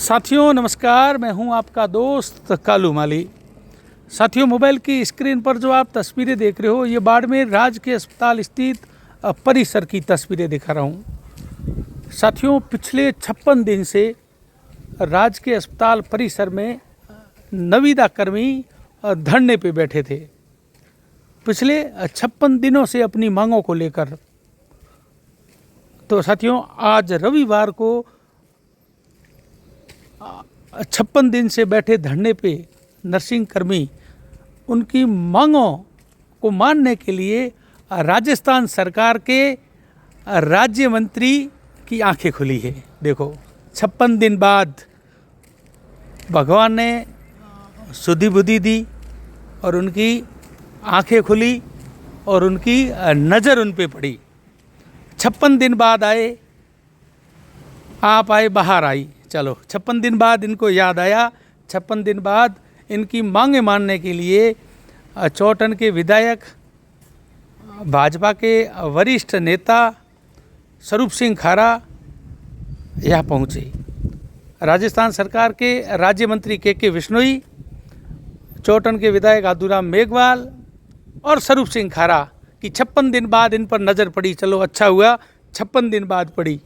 साथियों नमस्कार, मैं हूं आपका दोस्त कालू माली। साथियों, मोबाइल की स्क्रीन पर जो आप तस्वीरें देख रहे हो, ये बाड़मेर राजकीय अस्पताल स्थित परिसर की तस्वीरें दिखा रहा हूं। साथियों, पिछले 56 दिन से राजकीय अस्पताल परिसर में नविदा कर्मी धरने पे बैठे थे। पिछले 56 दिनों से अपनी मांगों को लेकर। तो साथियों, आज रविवार को 56 दिन से बैठे धरने पे नर्सिंग कर्मी उनकी मांगों को मानने के लिए राजस्थान सरकार के राज्य मंत्री की आंखें खुली है। देखो, 56 दिन बाद भगवान ने सुधि बुद्धि दी और उनकी आंखें खुली और उनकी नज़र उन पे पड़ी। 56 दिन बाद आए, आप आए, बाहर आई। चलो, 56 दिन बाद इनको याद आया। 56 दिन बाद इनकी मांगें मानने के लिए चौटन के विधायक, भाजपा के वरिष्ठ नेता स्वरूप सिंह खारा यहाँ पहुँचे। राजस्थान सरकार के राज्य मंत्री के विश्नोई, चौटन के विधायक आदूराम मेघवाल और स्वरूप सिंह खारा की 56 दिन बाद इन पर नज़र पड़ी। चलो, अच्छा हुआ 56 दिन बाद पड़ी।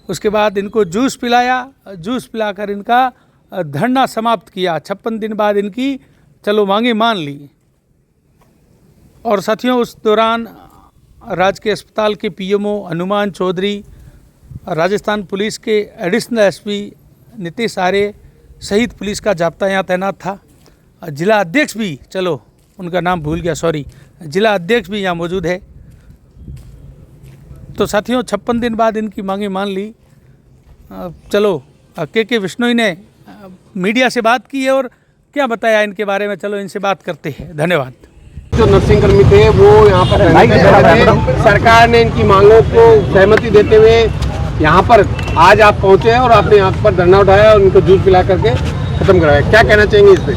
उसके बाद इनको जूस पिलाया, जूस पिलाकर इनका धरना समाप्त किया। 56 दिन बाद इनकी चलो मांगे मान ली। और साथियों, उस दौरान राजकीय अस्पताल के पीएमओ हनुमान चौधरी, राजस्थान पुलिस के एडिशनल एसपी नीतीश आर्य सहित पुलिस का जाब्ता यहाँ तैनात था। जिला अध्यक्ष भी, चलो उनका नाम भूल गया, सॉरी, जिला अध्यक्ष भी यहाँ मौजूद है। तो साथियों, 56 दिन बाद इनकी मांगे मान ली। चलो, के विश्नोई ने मीडिया से बात की है और क्या बताया इनके बारे में, चलो इनसे बात करते हैं। धन्यवाद। जो नर्सिंग कर्मी थे वो यहाँ पर सरकार ने इनकी मांगों को सहमति देते हुए यहाँ पर आज आप पहुँचे हैं और आपने यहाँ पर धरना उठाया और उनको जूस पिला करके खत्म कराया। क्या कहना चाहेंगे इस पर?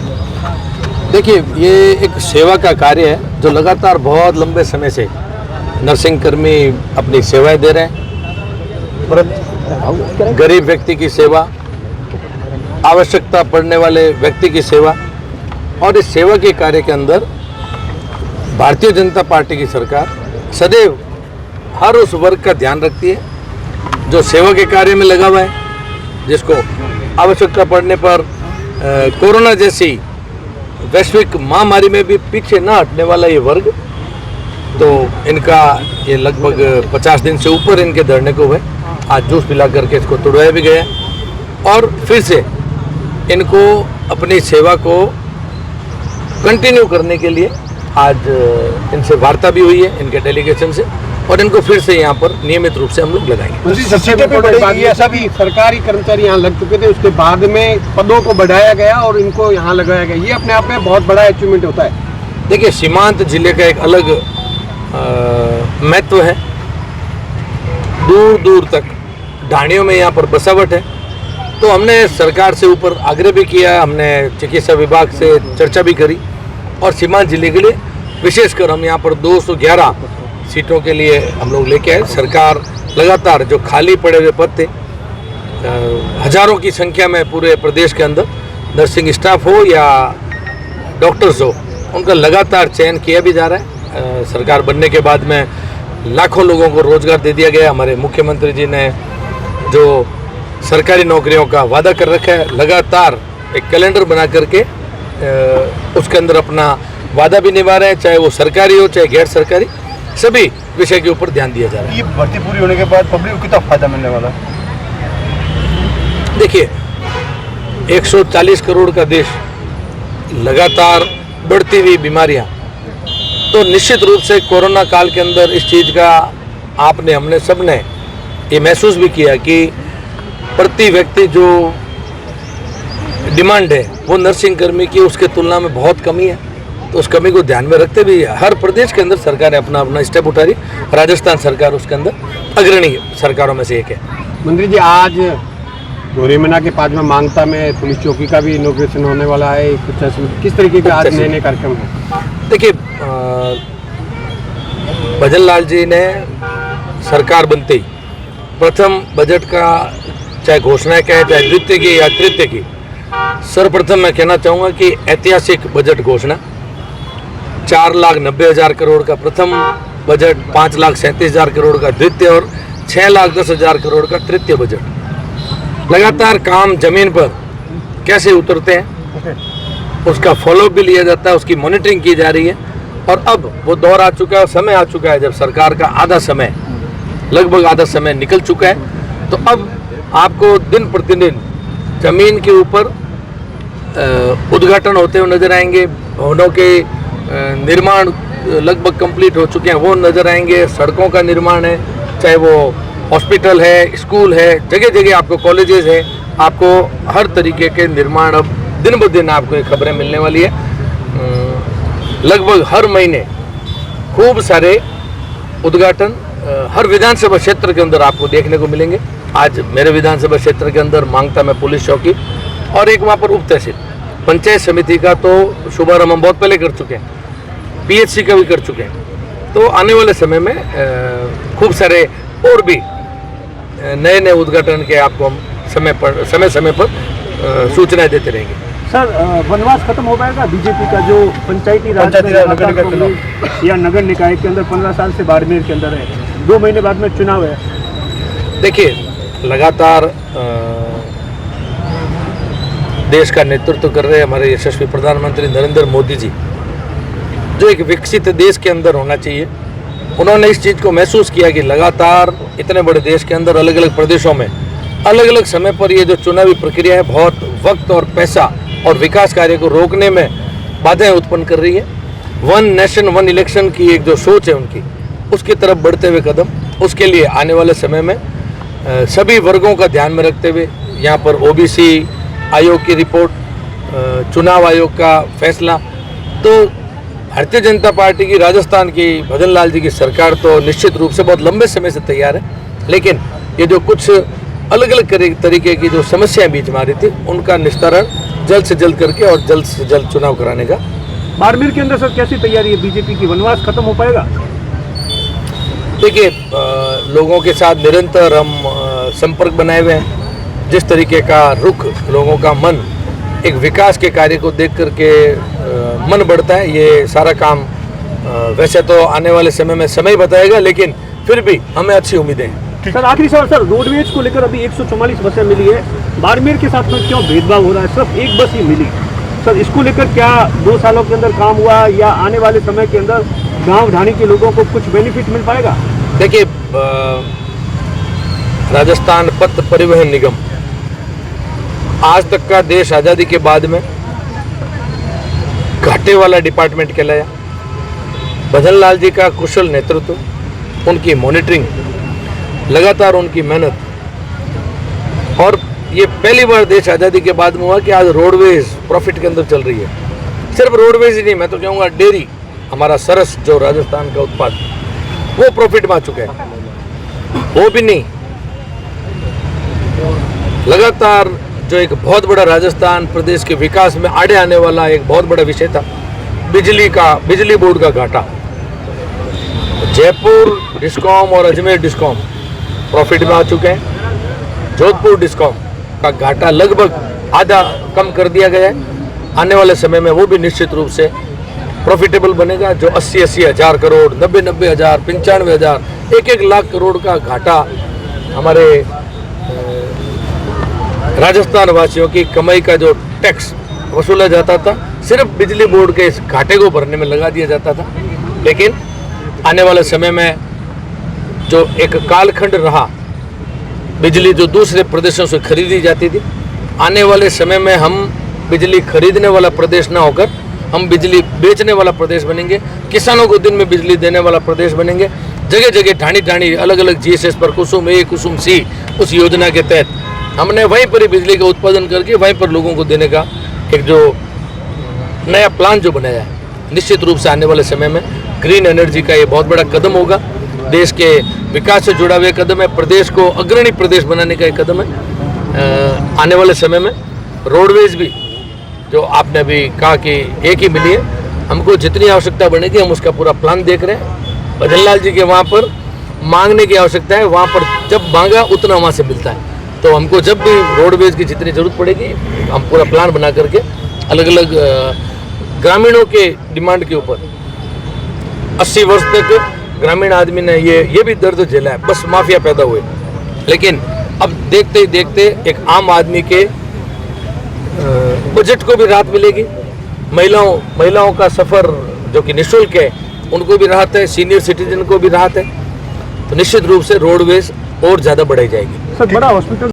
देखिए, ये एक सेवा का कार्य है जो लगातार बहुत लंबे समय से नर्सिंग कर्मी अपनी सेवाएं दे रहे हैं। गरीब व्यक्ति की सेवा, आवश्यकता पड़ने वाले व्यक्ति की सेवा, और इस सेवा के कार्य के अंदर भारतीय जनता पार्टी की सरकार सदैव हर उस वर्ग का ध्यान रखती है जो सेवा के कार्य में लगा हुआ है, जिसको आवश्यकता पड़ने पर कोरोना जैसी वैश्विक महामारी में भी पीछे न हटने वाला ये वर्ग। तो इनका ये लगभग 50 दिन से ऊपर इनके धरने को हुए। आज जूस पिला करके इसको तोड़वाया भी गया और फिर से इनको अपनी सेवा को कंटिन्यू करने के लिए आज इनसे वार्ता भी हुई है, इनके डेलीगेशन से, और इनको फिर से यहाँ पर नियमित रूप से हम लोग लगाएंगे। ऐसा भी सरकारी कर्मचारी यहाँ लग चुके थे, उसके बाद में पदों को बढ़ाया गया और इनको यहाँ लगाया गया। ये अपने आप में बहुत बड़ा अचीवमेंट होता है। देखिए, सीमांत जिले का एक अलग महत्व है। दूर दूर तक ढाणियों में यहाँ पर बसावट है। तो हमने सरकार से ऊपर आग्रह भी किया, हमने चिकित्सा विभाग से चर्चा भी करी और सीमांत जिले के लिए विशेषकर हम यहाँ पर 211 सीटों के लिए हम लोग लेके आए। सरकार लगातार जो खाली पड़े हुए पद थे, हजारों की संख्या में पूरे प्रदेश के अंदर नर्सिंग स्टाफ हो या डॉक्टर्स हो, उनका लगातार चयन किया भी जा रहा है। सरकार बनने के बाद में लाखों लोगों को रोजगार दे दिया गया। हमारे मुख्यमंत्री जी ने जो सरकारी नौकरियों का वादा कर रखा है, लगातार एक कैलेंडर बना करके उसके अंदर अपना वादा भी निभा रहे हैं, चाहे वो सरकारी हो चाहे गैर सरकारी, सभी विषय के ऊपर ध्यान दिया जा रहा है। ये भर्ती पूरी होने के बाद पब्लिक को कितना फायदा मिलने वाला है? देखिए, 140 करोड़ का देश, लगातार बढ़ती हुई बीमारियां, तो निश्चित रूप से कोरोना काल के अंदर इस चीज़ का आपने, हमने, सबने ये महसूस भी किया कि प्रति व्यक्ति जो डिमांड है वो नर्सिंग कर्मी की उसके तुलना में बहुत कमी है। तो उस कमी को ध्यान में रखते हुए हर प्रदेश के अंदर सरकार ने अपना अपना स्टेप उठा रही। राजस्थान सरकार उसके अंदर अग्रणी सरकारों में से एक है। मंत्री जी, आज गौरी मीना के 5वें मांगता में पुलिस चौकी का भी इनॉग्रेशन होने वाला है। किस तरीके के आज नए नए कार्यक्रम है? देखिए, भजन लाल जी ने सरकार बनते ही प्रथम बजट का चाहे घोषणाएं कहें, चाहे द्वितीय की या तृतीय की। सर्वप्रथम मैं कहना चाहूँगा कि ऐतिहासिक बजट घोषणा 4,90,000 करोड़ का प्रथम बजट, 5,37,000 करोड़ का द्वितीय और 6,10,000 करोड़ का तृतीय बजट। लगातार काम जमीन पर कैसे उतरते हैं उसका फॉलोअप भी लिया जाता है, उसकी मॉनिटरिंग की जा रही है। और अब वो दौर आ चुका है, समय आ चुका है जब सरकार का आधा समय, लगभग आधा समय निकल चुका है। तो अब आपको दिन प्रतिदिन जमीन के ऊपर उद्घाटन होते हुए नजर आएंगे, भवनों के निर्माण लगभग कंप्लीट हो चुके हैं वो नजर आएंगे, सड़कों का निर्माण है, चाहे वो हॉस्पिटल है, स्कूल है, जगह जगह आपको कॉलेजेस है, आपको हर तरीके के निर्माण अब दिन ब दिन आपको ये खबरें मिलने वाली है। लगभग हर महीने खूब सारे उद्घाटन हर विधानसभा क्षेत्र के अंदर आपको देखने को मिलेंगे। आज मेरे विधानसभा क्षेत्र के अंदर मांगता में पुलिस चौकी और एक वहाँ पर उप तहसील, पंचायत समिति का तो शुभारंभ हम बहुत पहले कर चुके हैं, पीएचसी का भी कर चुके हैं। तो आने वाले समय में खूब सारे और भी नए नए उद्घाटन के आपको हम समय समय पर सूचनाएं देते रहेंगे। सर, वनवास खत्म हो पाएगा बीजेपी का जो पंचायती राज या नगर निकाय के अंदर 15 साल से बाड़मेर के अंदर है, 2 महीने बाद में चुनाव है। देखिए, लगातार देश का नेतृत्व कर रहे हमारे यशस्वी प्रधानमंत्री नरेंद्र मोदी जी, जो एक विकसित देश के अंदर होना चाहिए, उन्होंने इस चीज़ को महसूस किया कि लगातार इतने बड़े देश के अंदर अलग अलग प्रदेशों में अलग अलग समय पर ये जो चुनावी प्रक्रिया है बहुत वक्त और पैसा और विकास कार्य को रोकने में बाधाएं उत्पन्न कर रही है। वन नेशन वन इलेक्शन की एक जो सोच है उनकी, उसकी तरफ बढ़ते हुए कदम, उसके लिए आने वाले समय में सभी वर्गों का ध्यान में रखते हुए यहाँ पर ओबीसी आयोग की रिपोर्ट, चुनाव आयोग का फैसला, तो भारतीय जनता पार्टी की राजस्थान की भजन लाल जी की सरकार तो निश्चित रूप से बहुत लंबे समय से तैयार है। लेकिन ये जो कुछ अलग अलग तरीके की जो समस्याएं बीच में आ रही थी उनका निस्तारण जल्द से जल्द करके और जल्द से जल्द चुनाव कराने का। बाड़मेर के अंदर सर कैसी तैयारी है बीजेपी की, वनवास खत्म हो पाएगा? देखिए, लोगों के साथ निरंतर हम संपर्क बनाए हुए हैं। जिस तरीके का रुख लोगों का मन एक विकास के कार्य को देख करके मन बढ़ता है, ये सारा काम वैसे तो आने वाले समय में समय बताएगा, लेकिन फिर भी हमें अच्छी उम्मीदें हैं। सर, आखिरी सवाल सर, रोडवेज को लेकर अभी 144 बसें मिली है, बाड़मेर के साथ में क्यों भेदभाव हो रहा है? सिर्फ एक बस ही मिली सर, इसको लेकर क्या 2 सालों के अंदर काम हुआ या आने वाले समय के अंदर गांव ढाणी के लोगों को कुछ बेनिफिट मिल पाएगा? देखिए, राजस्थान पथ परिवहन निगम आज तक का देश आज़ादी के बाद में घाटे वाला डिपार्टमेंट कहलाया। भजन लाल जी का कुशल नेतृत्व, उनकी मॉनिटरिंग, लगातार उनकी मेहनत, और ये पहली बार देश आज़ादी के बाद में हुआ कि आज रोडवेज प्रॉफिट के अंदर चल रही है। सिर्फ रोडवेज ही नहीं, मैं तो कहूँगा डेयरी, हमारा सरस जो राजस्थान का उत्पाद, वो प्रॉफिट में आ चुका है। वो भी नहीं, लगातार जो एक बहुत बड़ा राजस्थान प्रदेश के विकास में आड़े आने वाला एक बहुत बड़ा विषय था, बिजली बोर्ड का घाटा, जयपुर डिस्कॉम और अजमेर डिस्कॉम प्रॉफिट में आ चुके हैं। जोधपुर डिस्कॉम का घाटा लगभग आधा कम कर दिया गया है। आने वाले समय में वो भी निश्चित रूप से प्रॉफिटेबल बनेगा। जो 80-80 हज़ार करोड़, 90-90 हज़ार, 95 हज़ार, 1-1 लाख करोड़ का घाटा हमारे राजस्थान वासियों की कमाई का जो टैक्स वसूला जाता था, सिर्फ बिजली बोर्ड के इस घाटे को भरने में लगा दिया जाता था। लेकिन आने वाले समय में जो एक कालखंड रहा, बिजली जो दूसरे प्रदेशों से खरीदी जाती थी, आने वाले समय में हम बिजली खरीदने वाला प्रदेश ना होकर हम बिजली बेचने वाला प्रदेश बनेंगे। किसानों को दिन में बिजली देने वाला प्रदेश बनेंगे। जगह जगह ढाणी अलग अलग जीएसएस पर कुसुम ए कुसुम सी, उस योजना के तहत हमने वहीं पर ही बिजली का उत्पादन करके वहीं पर लोगों को देने का एक जो नया प्लान जो बनाया है, निश्चित रूप से आने वाले समय में ग्रीन एनर्जी का ये बहुत बड़ा कदम होगा। देश के विकास से जुड़ा हुआ कदम है, प्रदेश को अग्रणी प्रदेश बनाने का एक कदम है। आने वाले समय में रोडवेज भी, जो आपने अभी कहा कि एक ही मिली है, हमको जितनी आवश्यकता बनेगी हम उसका पूरा प्लान देख रहे हैं। भजन लाल जी के वहाँ पर मांगने की आवश्यकता है, वहाँ पर जब मांगा उतना वहाँ से मिलता है। तो हमको जब भी रोडवेज की जितनी ज़रूरत पड़ेगी हम पूरा प्लान बना करके अलग अलग ग्रामीणों के डिमांड के ऊपर 80 वर्ष तक ग्रामीण आदमी ने ये भी दर्द झेला है, बस माफिया पैदा हुए। लेकिन अब देखते ही देखते एक आम आदमी के बजट को भी राहत मिलेगी, महिलाओं का सफ़र जो कि निःशुल्क है उनको भी राहत है, सीनियर सिटीजन को भी राहत है। तो निश्चित रूप से रोडवेज और ज़्यादा बढ़ाई जाएगी। सर बड़ा हॉस्पिटल